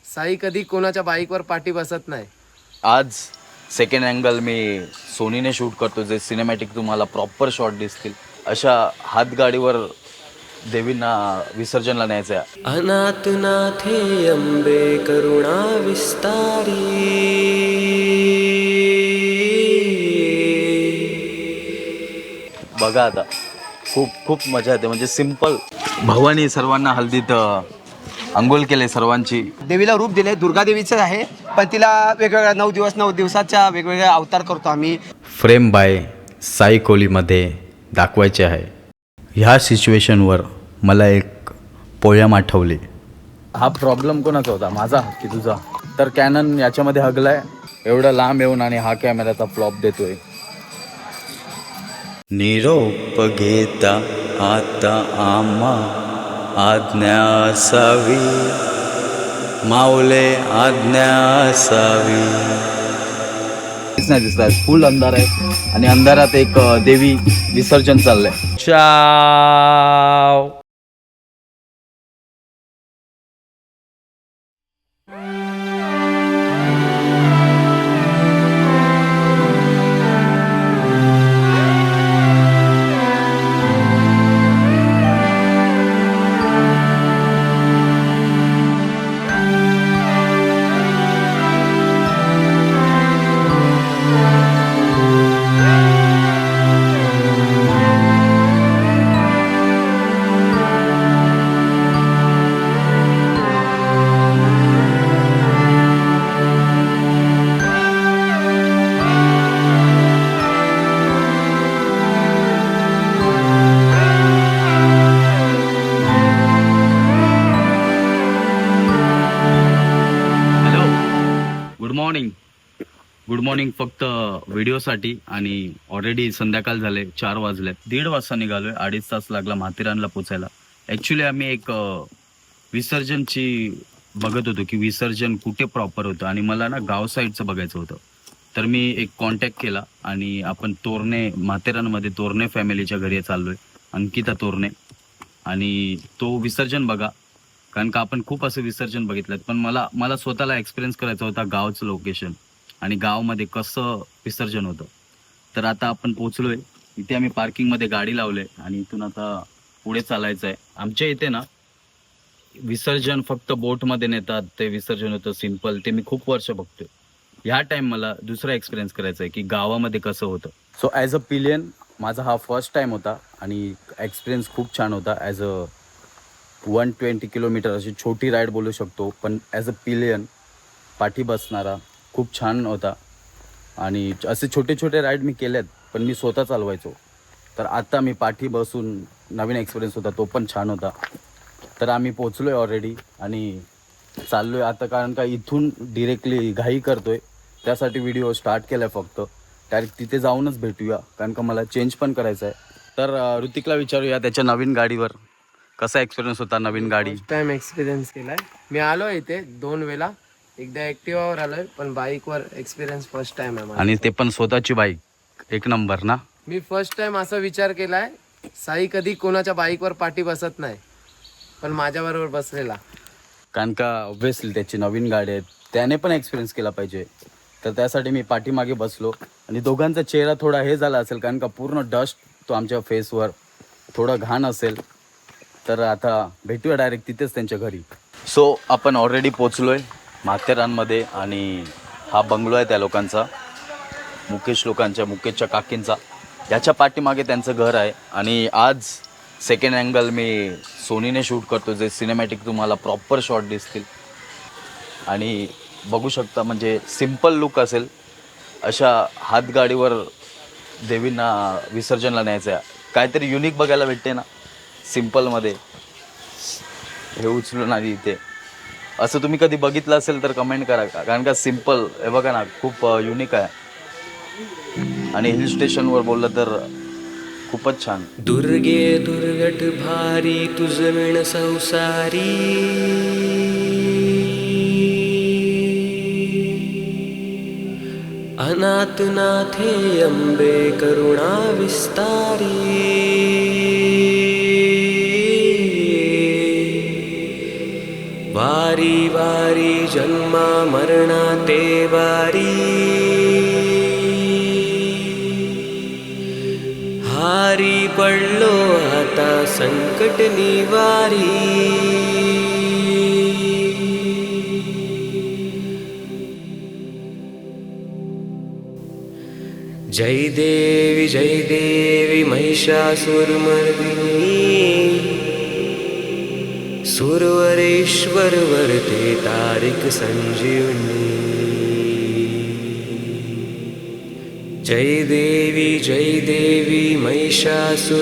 साई कधी कोणाच्या बाईकवर पाठी बसत नाही. आज सेकंड अँगल मी सोनीने शूट करतो, जे सिनेमॅटिक तुम्हाला प्रॉपर शॉट दिसतील अशा हातगाडीवर देवींना विसर्जनला न्यायचं आहे. अनाथनाथे अंबे करुणा विस्तारी. बघा आता खूप खूप मजा येते. म्हणजे सिम्पल भवानी सर्वांना हल्दीत अंघोळ केले सर्वांची. देवीला रूप दिले, दुर्गा देवीचं आहे, पण तिला वेगवेगळ्या 9 दिवसाच्या वेगवेगळ्या अवतार करतो आम्ही. फ्रेम बाय साई कोलीमध्ये दाखवायचे आहे. ह्या सिच्युएशनवर मला एक पोयम आठवली. हा प्रॉब्लेम कोणाचा होता, माझा की तुझा? तर कॅनन याच्यामध्ये हगलाय एवढं लांब येऊन आणि हा कॅमेराचा फ्लॉप देतोय. निरोप घेता आता आम्हा आज्ञा असावी, माऊले आज्ञा असावी. नाही दिसत आहे, फुल अंधार आहे आणि अंधारात एक देवी विसर्जन चाललंय. चाव. Good morning. फक्त व्हिडिओसाठी आणि ऑलरेडी संध्याकाळ झाले, 4 वाजले. 1:30 वाजता निघालोय, 2.5 तास लागला माथेरानला पोचायला. ॲक्च्युली आम्ही एक विसर्जनची बघत होतो की विसर्जन कुठे प्रॉपर होतं आणि मला ना गाव साईडचं बघायचं होतं. तर मी एक कॉन्टॅक्ट केला आणि आपण तोरणे, माथेरानमध्ये तोरणे फॅमिलीच्या घरी चाललोय, अंकिता तोरणे. आणि तो विसर्जन बघा, कारण का आपण खूप असं विसर्जन बघितलं, पण मला स्वतःला एक्सपिरियन्स करायचा होता गावचं लोकेशन आणि गावमध्ये कसं विसर्जन होतं. तर आता आपण पोचलोय इथे. आम्ही पार्किंगमध्ये गाडी लावले आणि इथून आता पुढे चालायचं आहे. आमच्या इथे ना विसर्जन फक्त बोटमध्ये नेतात, ते विसर्जन होतं सिम्पल, ते मी खूप वर्ष बघतोय. ह्या टाइम मला दुसरा एक्सपिरियन्स करायचा आहे की गावामध्ये कसं होतं. सो ॲज अ पिलियन माझा हा फर्स्ट टाइम होता आणि एक्सपिरियन्स खूप छान होता. ॲज अ 120 किलोमीटर अशी छोटी राईड बोलू शकतो, पण ॲज अ पिलियन पाठी बसणारा खूप छान होता. आणि असे छोटे छोटे राईड मी केलेत, पण मी स्वतः चालवायचो. तर आता मी पाठी बसून नवीन एक्सपिरियन्स होता, तो पण छान होता. तर आम्ही पोचलो आहे ऑलरेडी आणि चाललो आहे आता, कारण का इथून डिरेक्टली घाई करतो आहे, त्यासाठी व्हिडिओ स्टार्ट केला आहे. फक्त डायरेक्ट तिथे जाऊनच भेटूया, कारण का मला चेंज पण करायचं आहे. तर ऋतिकला विचारूया त्याच्या नवीन गाडीवर कसा एक्सपिरियन्स होता. नवीन गाडी फर्स्ट टाइम एक्सपिरियन्स केलाय. मी आलो इथे 2 वेळा, एकदा ॲक्टिवावर आलोय, पण बाईकवर एक्सपिरियन्स फर्स्ट टाइम आहे माझा. आणि ते पण स्वतःची बाईक. एक नंबर ना. मी फर्स्ट टाइम असा विचार केलाय, साई कधी कोणाच्या बाईकवर पाठी बसत नाही, पण माझ्याबरोबर बसलेला. कारण का ऑब्व्हियसली त्याची नवीन गाडी आहे, त्याने पण एक्सपिरियन्स केला पाहिजे. तर त्यासाठी मी पाठीमागे बसलो आणि दोघांचा चेहरा थोडा हे झाला असेल, कारण का पूर्ण डस्ट तो आमच्या फेसवर, थोडं घाण असेल. तर आता भेटूया डायरेक्ट तिथेच त्यांच्या घरी. सो आपण ऑलरेडी पोचलो आहे माथेरानमध्ये आणि हा बंगलो आहे त्या लोकांचा, मुकेशच्या काकींचा. याच्या पाठीमागे त्यांचं घर आहे. आणि आज सेकंड अँगल मी सोनीने शूट करतो, जे सिनेमॅटिक तुम्हाला प्रॉपर शॉट दिसतील आणि बघू शकता. म्हणजे सिम्पल लुक असेल अशा हातगाडीवर देवींना विसर्जनला न्यायचं आहे. काहीतरी युनिक बघायला भेटते ना सिम्पलमध्ये. हे उचलून आधी इथे असं तुम्ही कधी बघितलं असेल तर कमेंट करा, कारण का सिम्पल हे बघा ना, खूप युनिक आहे. आणि हिल स्टेशनवर बोललं तर खूपच छान. दुर्गे दुर्गट भारी तुझ विण संसारी. अनाथनाथे अंबे करुणा विस्तारी. वारी वारी जन्मा मरणा ते वारी हारी पडलो आता संकट निवारी जय देवी महिषासुरमर्दिनी सुरवरेश्वर वरते तारिक संजीवनी जय देवी महिषासुरमर्दिनी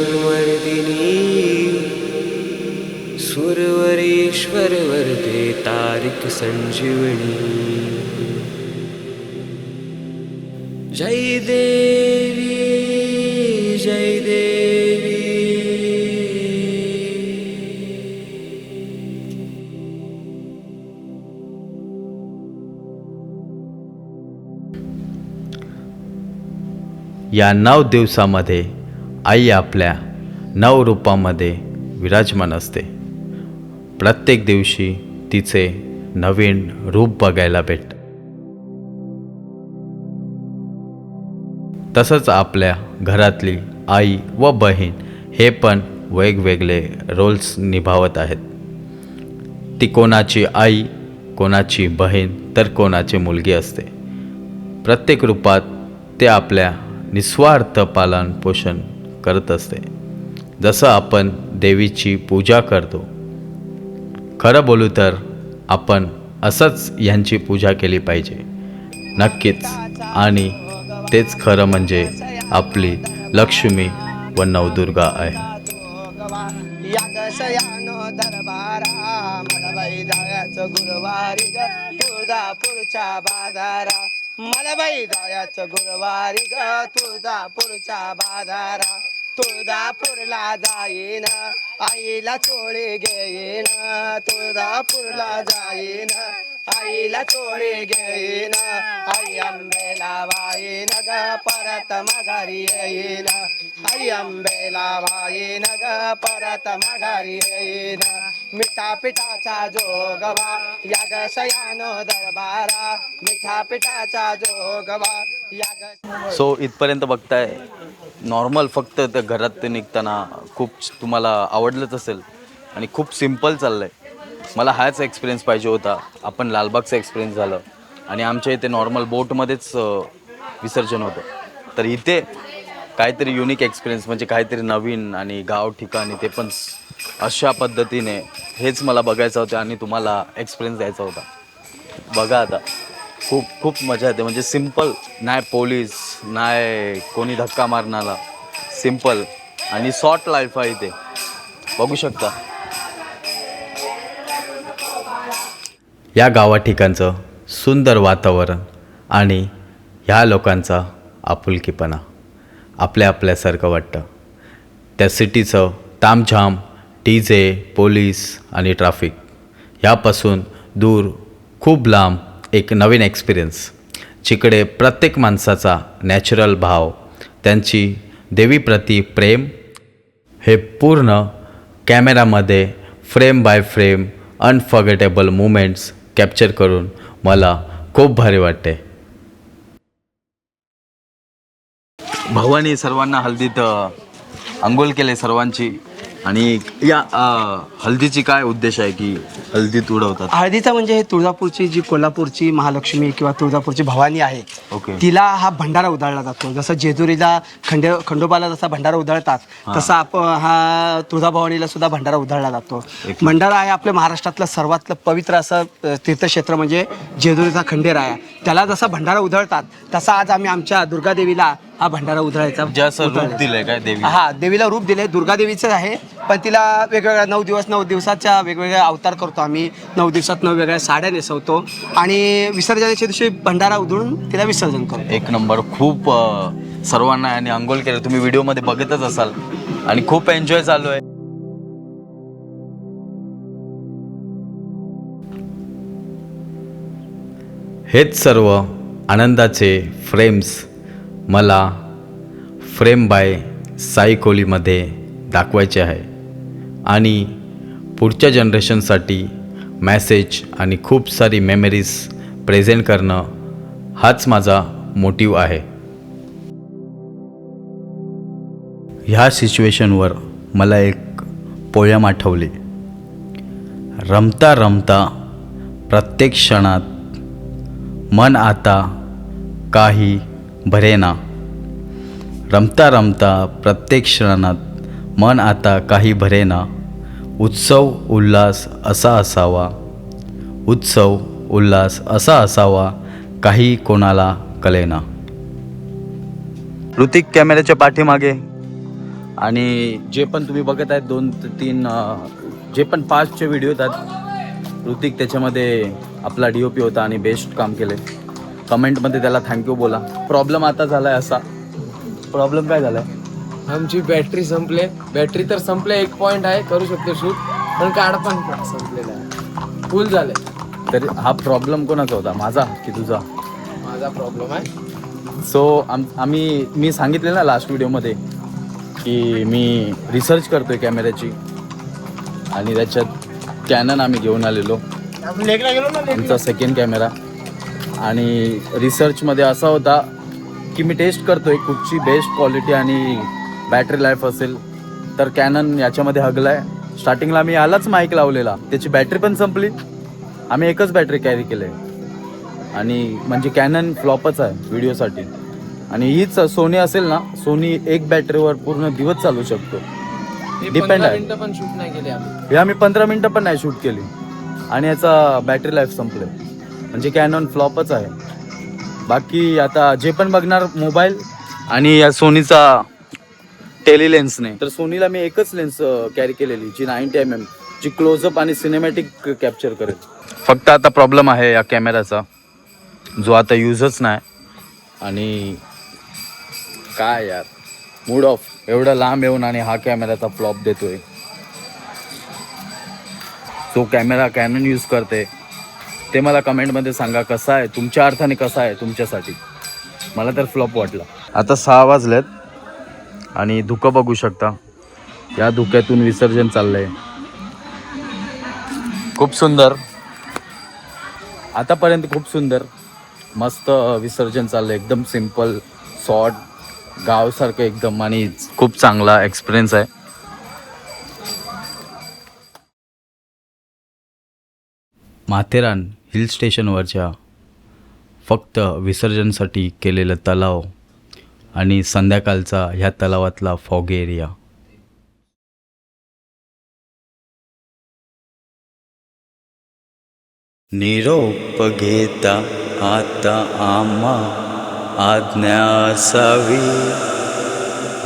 सुरवरेश्वर वरते तारिक संजीवनी जय देवी या 9 दिवसामध्ये आई आपल्या 9 रूपामध्ये विराजमान असते. प्रत्येक दिवशी तिचे नवीन रूप बघायला भेटतं. तसंच आपल्या घरातली आई व बहीण हे पण वेगवेगळे रोल्स निभावत आहेत. ती कोणाची आई, कोणाची बहीण तर कोणाची मुलगी असते. प्रत्येक रूपात ते आपल्या निस्वार्थ पालन पोषण करत असते. जसं आपण देवीची पूजा करतो, खरं बोलू तर आपण असंच यांची पूजा केली पाहिजे. नक्कीच. आणि तेच खरं म्हणजे आपली लक्ष्मी व नवदुर्गा आहे. गुरुवारी ग तुळजापूरच्या बाजारा मला बाई जायचं गुरुवारी ग तुळजापूरच्या बाजारा तुळजापूरला जाईन आईला चोळी घेईन तुळजापूरला जाईन आईला चोळी घेईन आई अंबेला वाईन ग परत माघारी येईन आई अंबेला वाईन ग परत माघारी येईन मिठा पिठाचा जोगवा या ग शयानो दरबारा मिठा पिठाचा जोगवा या ग. सो इथपर्यंत बघताय नॉर्मल, फक्त त्या घरात निघताना खूप तुम्हाला आवडलंच असेल आणि खूप सिम्पल चाललं आहे. मला हाच एक्सपिरियन्स पाहिजे होता. आपण लालबागचा एक्सपिरियन्स झालं आणि आमच्या इथे नॉर्मल बोटमध्येच विसर्जन होतं. तर इथे काहीतरी युनिक एक्सपिरियन्स म्हणजे काहीतरी नवीन आणि गाव ठिकाणी ते पण अशा पद्धतीने, हेच मला बघायचं होतं आणि तुम्हाला एक्सपिरियन्स द्यायचा होता. बघा आता खूप खूप मजा येते. म्हणजे सिम्पल, नाही पोलीस नाही कोणी धक्का मारणारा, सिम्पल आणि शॉर्ट लाईफ आहे इथे. बघू शकता या गावा ठिकाणचं सुंदर वातावरण आणि ह्या लोकांचा आपुलकीपणा आपल्यासारखं वाटतं. त्या सिटीचं तामझाम, डीजे, पोलीस आणि ट्रॅफिक ह्यापासून दूर खूप लांब एक नवीन एक्सपिरियन्स, जिकडे प्रत्येक माणसाचा नॅचरल भाव, त्यांची देवीप्रती प्रेम हे पूर्ण कॅमेरामध्ये frame by frame unforgettable moments capture करून मला खूप भारी वाटते. भावानी सर्वांना हल्दीत अंघोळ केले सर्वांची. आणि या हल्दीची काय उद्देश आहे की हल्दीत उडवतात? हळदीचा म्हणजे हे तुळजापूरची जी कोल्हापूरची महालक्ष्मी किंवा तुळजापूरची भवानी आहे, ओके, तिला हा भंडारा उधळला जातो. जसं जेजुरीला खंडोबाला जसा भंडारा उधळतात तसा आपण हा तुळजाभवानीला सुद्धा भंडारा उधळला जातो. भंडारा आहे आपल्या महाराष्ट्रातलं सर्वात पवित्र असं तीर्थक्षेत्र म्हणजे जेजुरीचा खंडेराया. त्याला जसा भंडारा उधळतात तसा आज आम्ही आमच्या दुर्गादेवीला हा भंडारा उधळायचा. जसं रूप दिलंय काय देवी? हा, देवीला रूप दिले. दुर्गादेवीचं आहे, पण तिला वेगवेगळ्या 9 दिवसाच्या वेगवेगळ्या अवतार करतो आम्ही. 9 दिवसात 9 वेगळ्या साड्या नेसवतो आणि विसर्जनाच्या दिवशी भंडारा उधळून तिला विसर्जन करतो. एक नंबर. खूप सर्वांना आणि अंघोळ केलं, तुम्ही व्हिडिओमध्ये बघतच असाल आणि खूप एन्जॉय चालू आहे. हेच सर्व आनंदाचे फ्रेम्स मला फ्रेम बाय साई कोलीमध्ये दाखवायचे आहे आणि पुढच्या जनरेशनसाठी मॅसेज आणि खूप सारी मेमरीज प्रेझेंट करणं हाच माझा मोटिव्ह आहे. ह्या सिच्युएशनवर मला एक पोयम आठवली. रमता रमता प्रत्येक क्षणात मन आता काही भरेना. रमता रमता प्रत्येक क्षणात मन आता काही भरेना. उत्सव उल्हास असा असावा, उत्सव उल्हास असा असावा, काही कोणाला कळेना. ऋतिक कॅमेऱ्याच्या पाठीमागे आणि जे पण तुम्ही बघत आहेत 2-3 जे पण पास्टचे व्हिडिओ येतात, ऋतिक त्याच्यामध्ये आपला DOP होता आणि बेस्ट काम केले. कमेंटमध्ये त्याला थँक्यू बोला. प्रॉब्लेम आता झाला आहे असा. प्रॉब्लेम काय झाला आहे? आमची बॅटरी संपले. बॅटरी तर संपले, 1 पॉईंट आहे, करू शकतो शूट, पण कार्ड पण संपलेला आहे, फुल झाले. तर हा प्रॉब्लेम कोणाचा होता, माझा की तुझा? माझा प्रॉब्लेम आहे. सो मी सांगितले ना लास्ट व्हिडिओमध्ये की मी रिसर्च करतोय कॅमेऱ्याची आणि त्याच्यात कॅनन आम्ही घेऊन आलेलो, आमचा सेकंड कॅमेरा. आणि रिसर्चमध्ये असा होता की मी टेस्ट करतोय कुठची बेस्ट क्वालिटी आणि बॅटरी लाईफ असेल, तर कॅनन याच्यामध्ये हगलाय. स्टार्टिंगला मी यालाच माईक लावलेला, त्याची बॅटरी पण संपली. आम्ही एकच बॅटरी कॅरी केले आणि म्हणजे कॅनन फ्लॉपच आहे व्हिडिओसाठी. आणि हीच सोनी असेल ना, सोनी एक बॅटरीवर पूर्ण दिवस चालू शकतो. डिपेंड आहे. पण शूट नाही केले आम्ही. हे आम्ही 15 मिनटं पण नाही शूट केली आणि याचा बॅटरी लाईफ संपले. म्हणजे कॅनॉन फ्लॉपच आहे. बाकी आता जे पण बघणार मोबाईल आणि या सोनीचा टेली लेन्सने, तर सोनीला मी एकच लेन्स कॅरी केलेली जी 90mm, जी क्लोजअप आणि सिनेमॅटिक कॅप्चर करेल. फक्त आता प्रॉब्लेम आहे या कॅमेराचा, जो आता यूजच नाही. आणि काय यार, मूड ऑफ. एवढं लांब येऊन आणि हा कॅमेराचा फ्लॉप देतोय. तो कॅमेरा कॅनन यूज करते ते मला कमेंटमध्ये सांगा कसा आहे, तुमच्या अर्थाने कसा आहे तुमच्यासाठी. मला तर फ्लॉप वाटला. आता 6 वाजलेत आणि धुकं बघू शकता. या धुक्यातून विसर्जन चाललंय. खूप सुंदर, आतापर्यंत खूप सुंदर मस्त विसर्जन चाललं. एकदम सिम्पल, शॉर्ट, गावसारखं एकदम, आणि खूप चांगला एक्सपिरियन्स आहे. माथेरान हिल स्टेशनवरच्या फक्त विसर्जनसाठी केलेलं तलाव आणि संध्याकाळचा ह्या तलावातला फॉग एरिया. निरोप घेता आता आम्हा आज्ञा असावी,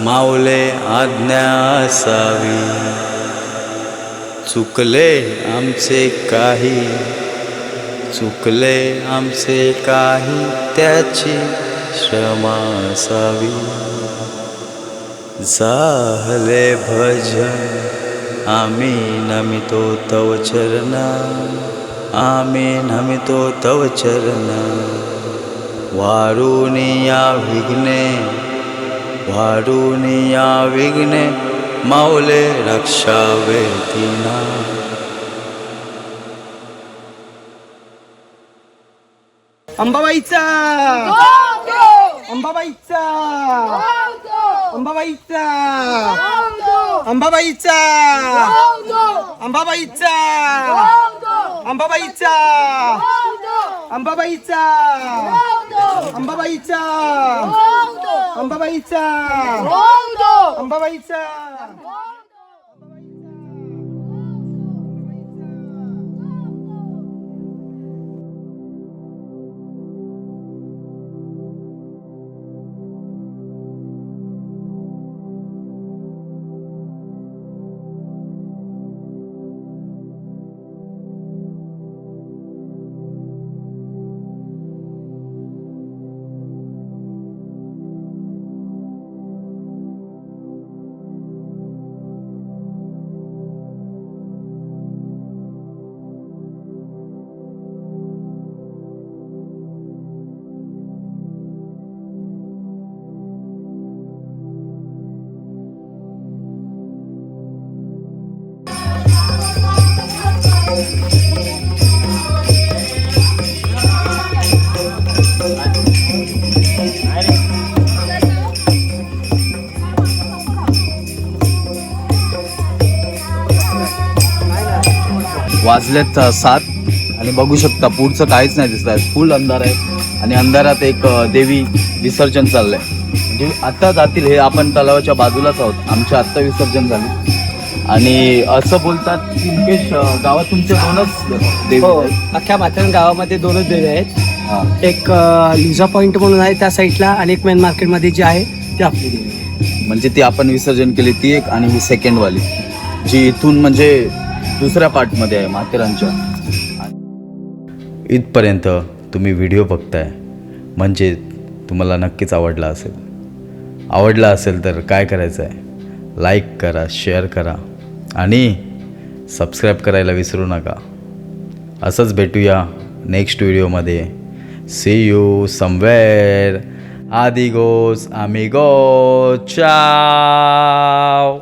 माऊले आज्ञा असावी. चुकले आमचे काही, चुकले आमचे काही, त्याची क्षमा असावी. झाले भजन आम्ही नमितो तव चरणा, आम्ही नमितो तव चरणा. वारुणी या विघ्ने, वारुणी या विघ्ने, माऊले रक्षावे दीना. अंबाबाईचा, अंबाबाईचा, अंबाबाईचा, अंबाबाईचा, अंबाबाईचा, अंबाबाईचा, अंबाबाईचा, अंबाबाईचा, अंबाबाईचा, अंबाबाईचा. वाजलेत 7 आणि बघू शकता पुढचं काहीच नाही दिसत आहे, फुल अंधार आहे आणि अंधारात एक देवी विसर्जन चाललंय. म्हणजे आत्ता जातील, हे आपण तलावाच्या बाजूलाच आहोत, आमचे आत्ता विसर्जन झाले. आणि असं बोलतात की मुकेश गावात तुमचे 2च देवी हो, आहेत. अख्ख्या माथेरान गावामध्ये 2च देवी आहेत. हां. एक लिझा पॉईंट म्हणून आहे त्या साईडला आणि एक मेन मार्केटमध्ये जी आहे ती आपली देवी आहे. म्हणजे ती आपण विसर्जन केली ती एक आणि ही सेकंड वाली जी इथून म्हणजे दुसऱ्या पार्टमध्ये आहे माथेरानच्या. इथपर्यंत तुम्ही व्हिडिओ बघताय म्हणजे तुम्हाला नक्कीच आवडला असेल तर काय करायचं आहे, लाईक करा, शेअर करा आणि सबस्क्राईब करायला विसरू नका. असंच भेटूया नेक्स्ट व्हिडिओमध्ये. See you somewhere. आदिगोस आमिगो, चाव.